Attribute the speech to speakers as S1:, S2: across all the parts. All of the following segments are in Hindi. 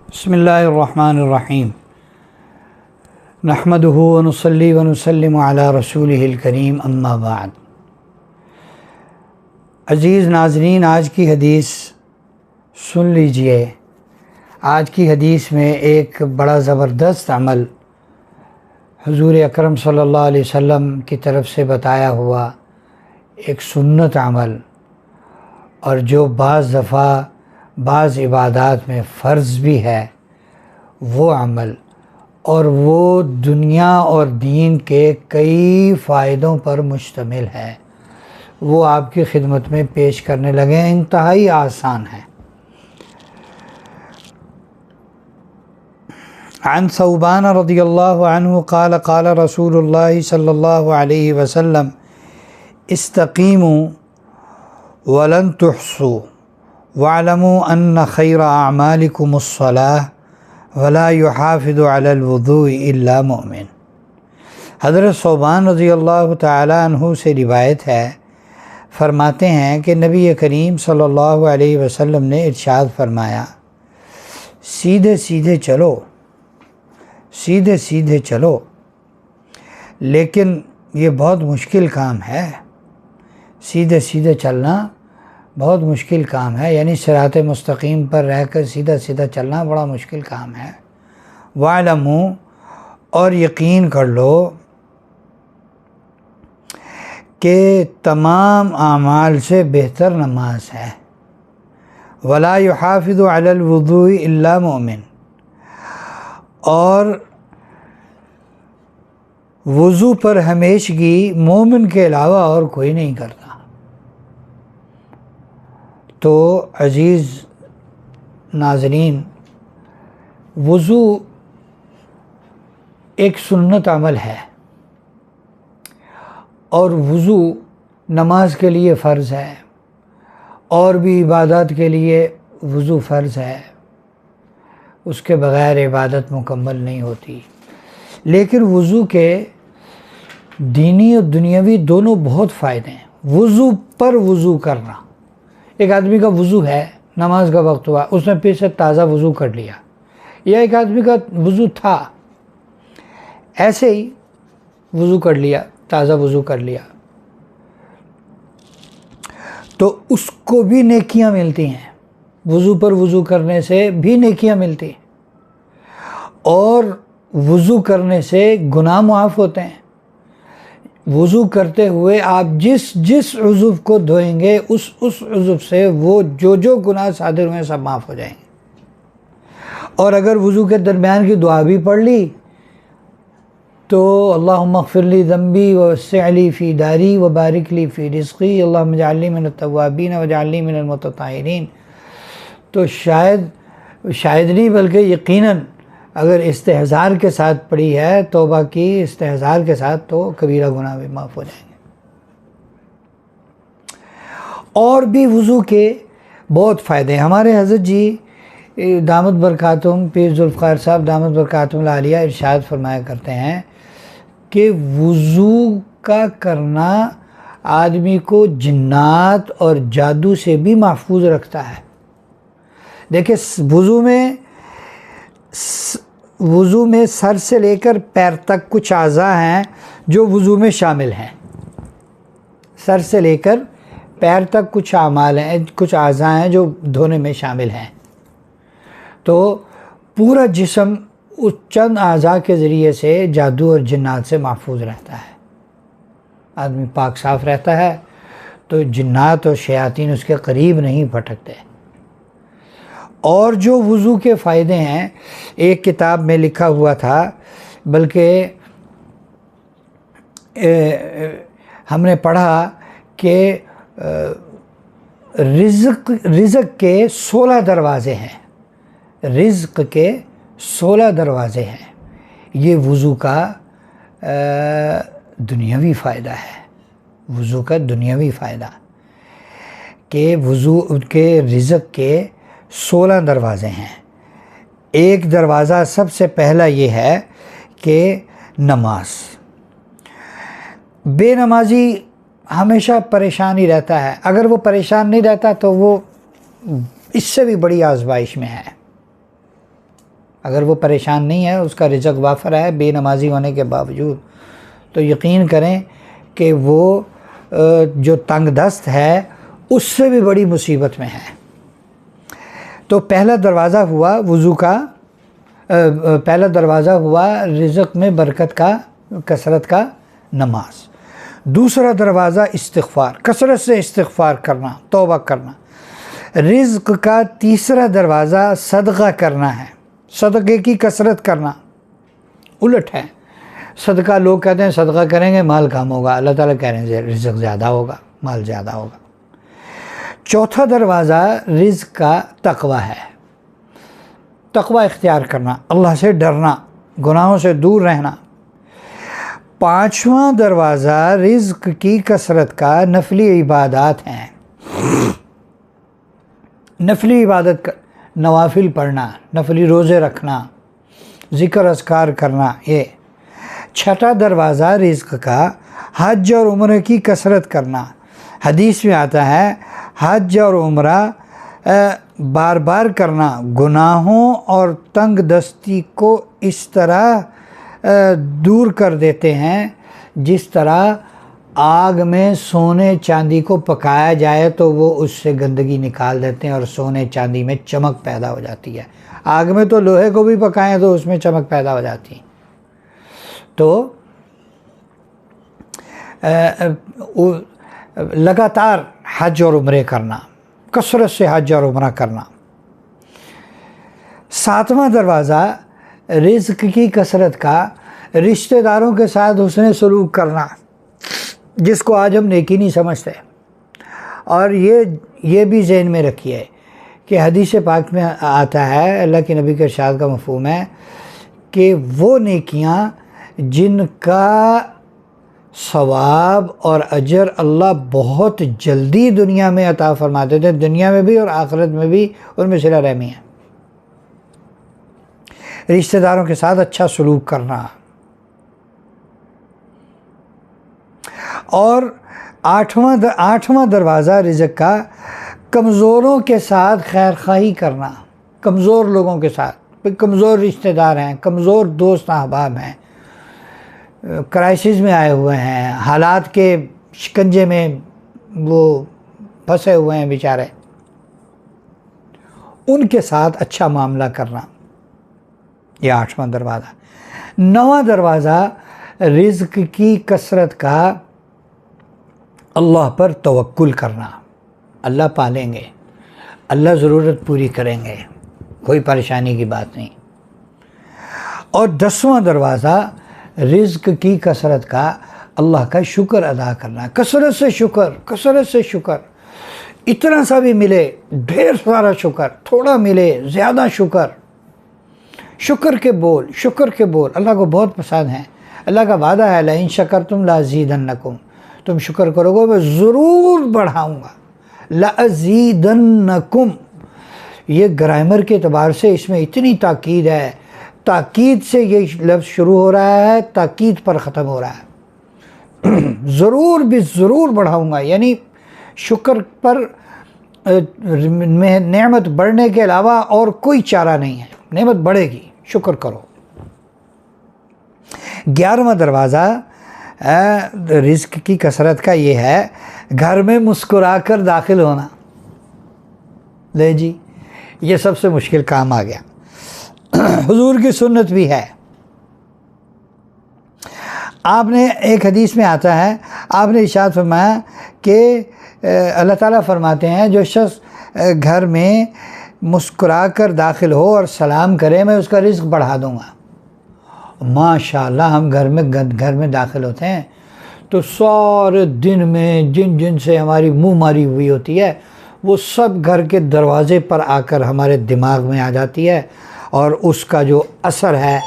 S1: बिस्मिल्लाहिर्रहमानिर्रहीम नहमदुहु व नुसल्ली व नुसल्लिमु अला रसूलिहिल करीम अम्मा बाद। अज़ीज़ नाज़रीन, आज की हदीस सुन लीजिए। आज की हदीस में एक बड़ा ज़बरदस्त अमल हुज़ूर अकरम सल्लल्लाहु अलैहि वसल्लम की तरफ से बताया हुआ एक सुन्नत अमल, और जो बाज़ दफ़ा बाज़ इबादात में फ़र्ज़ भी है वो अमल, और वो दुनिया और दीन के कई फ़ायदों पर मुश्तमिल है, वो आपकी खिदमत में पेश करने लगे हैं। इंतहाई आसान है। अन सौबान रज़ियल्लाहु अन्हु क़ाल क़ाल रसूलुल्लाह सल्लल्लाहु अलैहि वसल्लम इस्तक़ीमू वलन तुहसू वअलमू अन्न खैर अअमालिकुमुस्सलाह वला युहाफ़िज़ु अलल वुज़ूइ इल्ला मुमिन। हज़रत सौबान रज़ियल्लाहु ताला अन्हु से रिवायत है, फरमाते हैं कि नबी करीम सल्लल्लाहु अलैहि वसल्लम ने इरशाद फरमाया, सीधे सीधे चलो, सीधे सीधे चलो, लेकिन ये बहुत मुश्किल काम है। सीधे सीधे चलना बहुत मुश्किल काम है, यानी सिरात मुस्तकीम पर रहकर सीधा सीधा चलना बड़ा मुश्किल काम है। वालमू, और यकीन कर लो कि तमाम आमाल से बेहतर नमाज है। वला युहाफ़िज़ु अलल वुज़ूइ इल्ला मुमिन, और वज़ू पर हमेशगी मोमिन के अलावा और कोई नहीं करता। तो अज़ीज़ नाज़रीन, वज़ू एक सुन्नत अमल है, और वज़ू नमाज के लिए फ़र्ज़ है, और भी इबादत के लिए वज़ू फ़र्ज़ है। उसके बग़ैर इबादत मुकम्मल नहीं होती। लेकिन वज़ू के दीनी और दुनियावी दोनों बहुत फ़ायदे हैं। वज़ू पर वज़ू करना, एक आदमी का वज़ू है, नमाज का वक्त हुआ, उसने फिर से ताज़ा वज़ू कर लिया, या एक आदमी का वज़ू था, ऐसे ही वज़ू कर लिया, ताज़ा वज़ू कर लिया, तो उसको भी नेकियां मिलती हैं। वज़ू पर वज़ू करने से भी नेकियां मिलती हैं, और वज़ू करने से गुनाह मुआफ़ होते हैं। वज़ू करते हुए आप जिस उज़्व को धोएंगे उस उज़्व से वो जो गुनाह सादिर हुए सब माफ़ हो जाएंगे। और अगर वज़ू के दरमियान की दुआ भी पढ़ ली तो अल्लाहुम्मा ग़फ़िरली ज़म्बी ववस्सिअली फ़ी दारी व बारिक ली फ़ी रिज़्क़ी अल्लाहुम्मा इजअलनी मिनत तव्वाबीन वजअलनी मिनल मुतत्ताहिरीन, तो शायद नहीं बल्कि यकीनन अगर इस्तेहज़ार के साथ पढ़ी है, तौबा की इस्तेहज़ार के साथ, तो कबीरा गुनाह भी माफ़ हो जाएंगे। और भी वज़ू के बहुत फ़ायदे हैं। हमारे हज़रत जी दामत बरकातुहुम पीर ज़ुल्फ़िकार साहब दामत बरकातुहुम आलिया इरशाद फरमाया करते हैं कि वज़ू का करना आदमी को जिन्नात और जादू से भी महफूज रखता है। देखिए, वज़ू में सर से लेकर पैर तक कुछ आज़ा हैं जो वज़ू में शामिल हैं। सर से लेकर पैर तक कुछ आमाल हैं, कुछ आज़ा हैं जो धोने में शामिल हैं। तो पूरा जिस्म उस चंद आज़ा के ज़रिए से जादू और जिन्नात से महफूज रहता है। आदमी पाक साफ़ रहता है तो जिन्नात और शयातीन उसके करीब नहीं भटकते। और जो वज़ू के फ़ायदे हैं, एक किताब में लिखा हुआ था, बल्कि हमने पढ़ा कि रिज़्क़ के 16 दरवाज़े हैं। रिज़्क़ के 16 दरवाज़े हैं। ये वज़ू का दुनियावी फ़ायदा है। वज़ू का दुनियावी फ़ायदा कि वज़ू के रिज़्क़ के 16 दरवाज़े हैं। एक दरवाज़ा सबसे पहला ये है कि नमाज। बेनमाजी हमेशा परेशान ही रहता है। अगर वो परेशान नहीं रहता तो वो इससे भी बड़ी आज़माइश में है। अगर वो परेशान नहीं है, उसका रिज़्क़ वाफर है बेनमाजी होने के बावजूद, तो यकीन करें कि वो जो तंग दस्त है उससे भी बड़ी मुसीबत में है। तो पहला दरवाज़ा हुआ वज़ू का, पहला दरवाज़ा हुआ रिज़्क़ में बरकत का, कसरत का, नमाज। दूसरा दरवाज़ा इस्तिग़फ़ार, कसरत से इस्तिग़फ़ार करना, तौबा करना। रिज़्क़ का तीसरा दरवाज़ा सदक़ा करना है, सदक़े की कसरत करना। उलट है, सदका लोग कहते हैं सदका करेंगे माल कम होगा, अल्लाह ताला कह रहे हैं रिज़्क़ ज़्यादा होगा, माल ज़्यादा होगा। चौथा दरवाज़ा रिज़्क़ का तक़वा है, तक़वा इख्तियार करना, अल्लाह से डरना, गुनाहों से दूर रहना। पाँचवा दरवाज़ा रिज़्क़ की कसरत का नफली इबादत हैं, नफली इबादत कर, नवाफिल पढ़ना, नफली रोज़े रखना, ज़िक्र अस्कार करना। ये छठा दरवाज़ा रिज़्क़ का हज और उम्र की कसरत करना। हदीस में आता है हज और उम्रा बार बार करना गुनाहों और तंग दस्ती को इस तरह दूर कर देते हैं जिस तरह आग में सोने चांदी को पकाया जाए तो वो उससे गंदगी निकाल देते हैं और सोने चांदी में चमक पैदा हो जाती है। आग में तो लोहे को भी पकाएं तो उसमें चमक पैदा हो जाती है। तो लगातार हज और उम्रे करना, कसरत से हज और उम्रा करना। सातवां दरवाज़ा रिज़्क़ की कसरत का रिश्तेदारों के साथ हुस्न सलूक करना, जिसको आज हम नेकी नहीं समझते। और ये भी ज़हन में रखिए कि हदीस पाक में आता है, अल्लाह के नबी के इरशाद का मफ़हूम है कि वो नेकियां जिनका सवाब और अजर अल्लाह बहुत जल्दी दुनिया में अता फरमाते थे, दुनिया में भी और आखिरत में भी, उनमें सिला रहमी है। रिश्तेदारों के साथ अच्छा सलूक करना। और आठवां दरवाज़ा रिज़्क़ का कमज़ोरों के साथ खैर खाही करना, कमज़ोर लोगों के साथ, कमज़ोर रिश्तेदार हैं, कमज़ोर दोस्त अहबाब हैं, क्राइसिस में आए हुए हैं, हालात के शिकंजे में वो फंसे हुए हैं बेचारे, उनके साथ अच्छा मामला करना। ये आठवां दरवाज़ा। नौवां दरवाज़ा रिज़्क़ की कसरत का अल्लाह पर तवक्कुल करना, अल्लाह पालेंगे, अल्लाह ज़रूरत पूरी करेंगे, कोई परेशानी की बात नहीं। और 10वां दरवाज़ा रिज़्क़ की कसरत का अल्लाह का शुक्र अदा करना, कसरत से शुक्र, कसरत से शुक्र। इतना सा भी मिले, ढेर सारा शुक्र, थोड़ा मिले, ज़्यादा शुक्र। शुक्र के बोल, शुक्र के बोल अल्लाह को बहुत पसंद हैं। अल्लाह का वादा है लइन शकरतुम लाज़ीदन्नकुम, तुम शुक्र करोगे मैं ज़रूर बढ़ाऊँगा। लाज़ीदन्नकुम, ये ग्रामर के एतबार से इसमें इतनी ताकीद है, ताकीद से ये लफ्ज़ शुरू हो रहा है, ताकीद पर ख़त्म हो रहा है। ज़रूर भी ज़रूर बढ़ाऊँगा, यानी शुक्र पर नेमत बढ़ने के अलावा और कोई चारा नहीं है, नेमत बढ़ेगी, शुक्र करो। 11वां दरवाज़ा रिज़्क़ की कसरत का ये है घर में मुस्कुराकर दाखिल होना। ले जी, ये सबसे मुश्किल काम आ गया। हुजूर की सुन्नत भी है। आपने एक हदीस में आता है, आपने इरशाद फरमाया कि अल्लाह ताला फरमाते हैं जो शख्स घर में मुस्कुराकर दाखिल हो और सलाम करे मैं उसका रिज़्क़ बढ़ा दूँगा। माशाअल्लाह हम घर में दाखिल होते हैं तो सारे दिन में जिन से हमारी मुँह मारी हुई होती है वो सब घर के दरवाज़े पर आकर हमारे दिमाग में आ जाती है और उसका जो असर है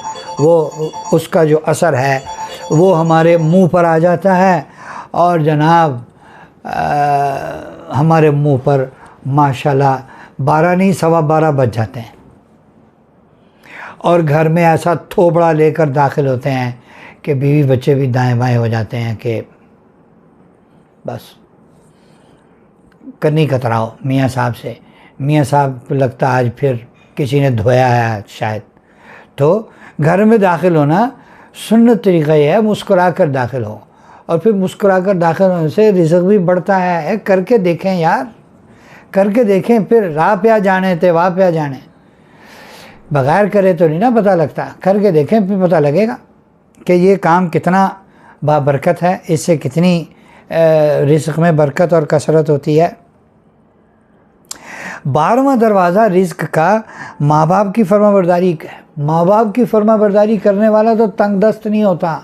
S1: वो हमारे मुंह पर आ जाता है और जनाब हमारे मुंह पर माशाल्लाह 12 नहीं 12:15 बज जाते हैं और घर में ऐसा थोबड़ा लेकर दाखिल होते हैं कि बीवी बच्चे भी दाएं बाएं हो जाते हैं कि बस करनी कतराओ मियाँ साहब से। मियाँ साहब लगता आज फिर किसी ने धोया है शायद, तो घर में दाखिल होना सुन्नत तरीक़ा यह है मुस्कुरा कर दाखिल हो, और फिर मुस्कुरा कर दाखिल होने से रिज़्क़ भी बढ़ता है। करके देखें यार, करके देखें, फिर राह पे जाने थे वहाँ पे जाने, बग़ैर करे तो नहीं ना पता लगता, करके देखें फिर पता लगेगा कि ये काम कितना बाबरकत है, इससे कितनी रिज़्क़ में बरकत और कसरत होती है। 12वां दरवाज़ा रिज़्क़ का माँ बाप की फरमाबरदारी का है। माँ बाप की फरमाबरदारी करने वाला तो तंग दस्त नहीं होता।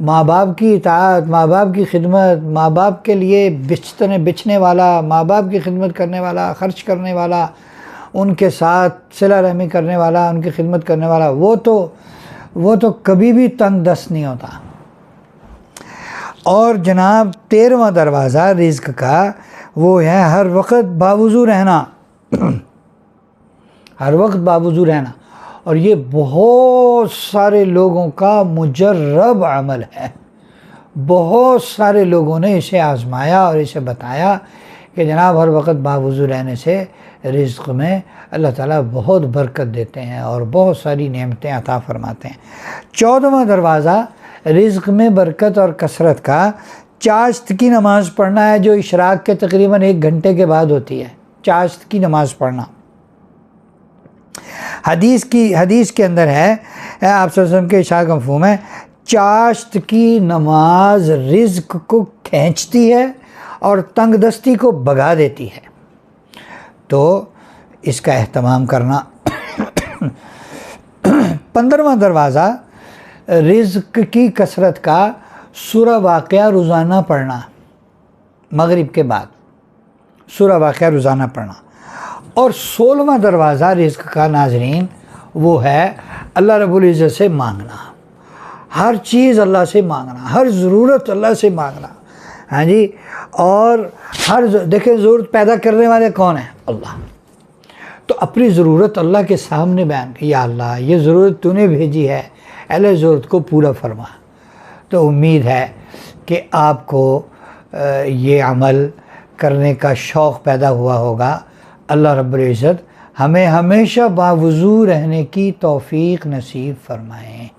S1: माँ बाप की इताअत, माँ बाप की खिदमत, माँ बाप के लिए बिस्तरे बिछने वाला, माँ बाप की खिदमत करने वाला, ख़र्च करने वाला, उनके साथ सिला रहमी करने वाला, उनकी खिदमत करने वाला, वो तो कभी भी तंग दस्त नहीं होता। और जनाब 13वां दरवाज़ा रिज़्क़ का वो है हर वक्त बावुज़ू रहना, हर वक्त बावुज़ू रहना। और ये बहुत सारे लोगों का मुजर्रब अमल है। बहुत सारे लोगों ने इसे आज़माया और इसे बताया कि जनाब हर वक्त बावुज़ू रहने से रिज़्क़ में अल्लाह ताला बहुत बरकत देते हैं और बहुत सारी नेमतें अता फरमाते हैं। 14वां दरवाज़ा रिज़्क़ में बरकत और कसरत का चाश्त की नमाज़ पढ़ना है, जो इशराक के तकरीबन 1 घंटे के बाद होती है। चाश्त की नमाज़ पढ़ना हदीस के अंदर है, आप सल्लल्लाहु अलैहि वसल्लम के इरशाद का मफ़हूम है, चाश्त की नमाज रिज़्क़ को खींचती है और तंगदस्ती को भगा देती है। तो इसका एहतमाम करना। 15वां दरवाज़ा रिज़्क़ की कसरत का सूरा वाक़या रोज़ाना पढ़ना, मगरिब के बाद सूरा वाक़या रोज़ाना पढ़ना। और 16वां दरवाज़ा रिज़्क़ का नाज़रीन वो है अल्लाह रब्बुल इज़्ज़त से मांगना। हर चीज़ अल्लाह से मांगना, हर ज़रूरत अल्लाह से मांगना। हाँ जी, और देखें ज़रूरत पैदा करने वाले कौन है? अल्लाह। तो अपनी ज़रूरत अल्लाह के सामने बयान की, या अल्लाह ये ज़रूरत तूने भेजी है, अल्लाह ज़रूरत को पूरा फरमा। तो उम्मीद है कि आपको ये अमल करने का शौक़ पैदा हुआ होगा। अल्लाह रब्बुल इज़्ज़त हमें हमेशा बावुज़ू रहने की तौफ़ीक़ नसीब फ़रमाएँ।